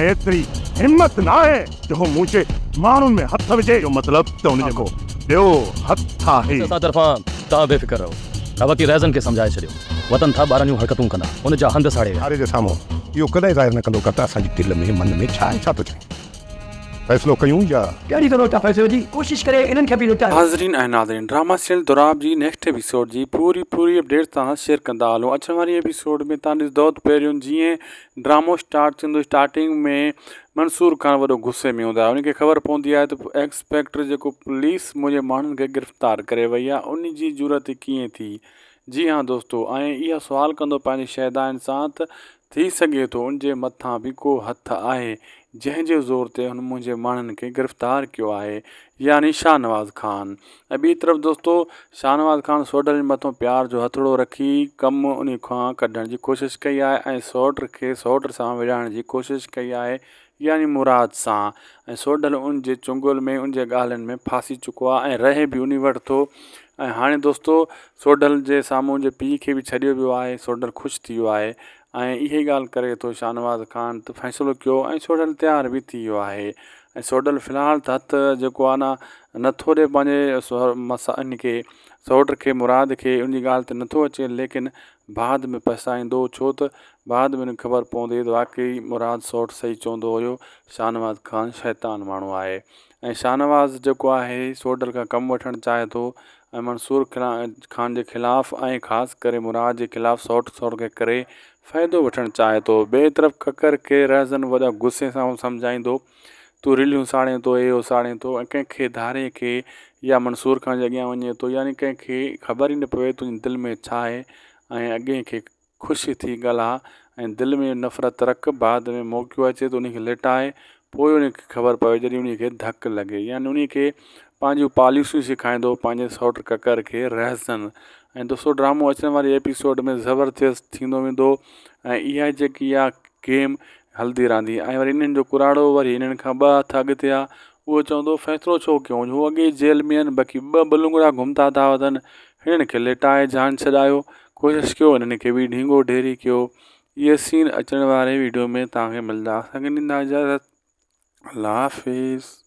में एतिरी हिम्मत ना है जो हू मुंहिंजे माण्हुनि में हथ विझे। जो मतिलब त उन जेको ॿियो हथ आहे। असां तरफ़ां तव्हां बेफ़िक्र रहो। अवकी रैज़न खे सम्झाए छॾियो। वतन था ॿारनि जूं हरकतूं कंदा, उन जा हंध साड़े हारे जे साम्हूं इहो कॾहिं ज़ाहिर न कंदो त असांजी दिलि में मन में छा आहे, छा थो चए। फ़ैसिलो कयूं या कहिड़ी तरह था फ़ैसिलो जी कोशिश करे इन्हनि खे बि लुटायो। हाज़रीन ऐं नाज़रीन, ड्रामा सीरियल दुराब जी नेक्स्ट एपिसोड जी पूरी अपडेट तव्हां शेयर कंदा हलो। अचण वारी एपिसोड में तव्हां ॾिसंदो त पहिरियों जीअं ड्रामो स्टार्ट थींदो, स्टार्टिंग में मंसूर खान वॾो गुस्से में हूंदा आहे। उनखे ख़बर पवंदी आहे त इंस्पेक्टर जेको पुलिस मुंहिंजे माण्हुनि खे गिरफ़्तार करे वई आहे, उन जी ज़रूरत कीअं थी। जी हाँ दोस्तो, ऐं इहा सुवाल कंदो पंहिंजे शहदाइन सां त थी सघे थो उनजे मथां बि को हथ आहे जंहिंजे ज़ोर ते हुन मुंहिंजे माण्हुनि खे गिरफ़्तार कयो आहे, यानी शाहनवाज़ खान। ऐं ॿी तरफ़ दोस्तो, शाहनवाज़ खान सोडल जे मथां प्यार जो हथड़ो रखी कमु उन खां कढण जी कोशिशि कई आहे ऐं सौट खे सौट सां विढ़ाइण जी कोशिशि कई आहे, यानी मुराद सां। ऐं सोडल उन जे चुंगल में उन जे ॻाल्हियुनि में फासी चुको आहे ऐं रहे बि उन वटि थो। ऐं हाणे दोस्तो सोडल जे साम्हूं जे पीउ खे बि छॾियो वियो आहे। सोडल ख़ुशि थी वियो आहे ऐं इहे ॻाल्हि करे थो शाहनवाज़ खान त फ़ैसिलो कयो ऐं सोडल तयारु बि थी वियो आहे। ऐं सोडल फ़िलहालु त हथु जेको आहे न नथो ॾिए पंहिंजे इन खे सौट खे, मुराद खे, उन जी ॻाल्हि ते नथो अचे, लेकिन बाद में पछताईंदो, छो त बाद में ख़बर पवंदी त वाकई मुराद सौट सही चवंदो हुयो, शाहनवाज़ खान शैतान माण्हू आहे। ऐं शाहनवाज़ जेको आहे सोडल खां कमु वठणु चाहे थो ऐं मंसूर खान जे ख़िलाफ़ु ऐं ख़ासि करे मुराद जे ख़िलाफ़ु सौट खे करे फ़ाइदो वठणु चाहे थो। ॿिए तरफ़ खकर खे रज़न वॾा गुस्से सां सम्झाईंदो, तूं रिलियूं साड़े थो, इहो साड़े थो ऐं कंहिंखे धारे खे या मंसूर खान जे अॻियां वञे थो, यानी कंहिंखे ख़बर ई न पवे तुंहिंजे दिलि में छा आहे ऐं अॻे खे ख़ुशि थी ॻाल्हा ऐं दिलि में नफ़रत रख। बाद में मौक़ो अचे त उनखे लिटाए, पोइ उनखे ख़बर पवे जॾहिं उनखे धकु लॻे, यानी उनखे पंहिंजूं पॉलिसियूं सेखारींदो पंहिंजे सौट ककर खे रहसन। ऐं दोस्तो ड्रामो अचण वारी एपिसोड में ज़बरदस्त थींदो वेंदो ऐं इहा जेकी आहे गेम हलंदी रहंदी। ऐं वरी इन्हनि जो कुराड़ो वरी हिननि खां ॿ हथ अॻिते आहे, उहो चवंदो फ़ैसिलो छो कयूं, हू अॻे जेल में आहिनि, बाक़ी ॿ बलूंगड़ा घुमता था वधनि, हिननि खे लिटाए जान छॾायो, कोशिशि कयो हिननि खे बि ढींगो ढेरी कयो। इहे सीन अचण वारे वीडियो में तव्हांखे मिलंदा। असांखे ॾींदा इजाज़त। अल्लाह हाफ़िज़।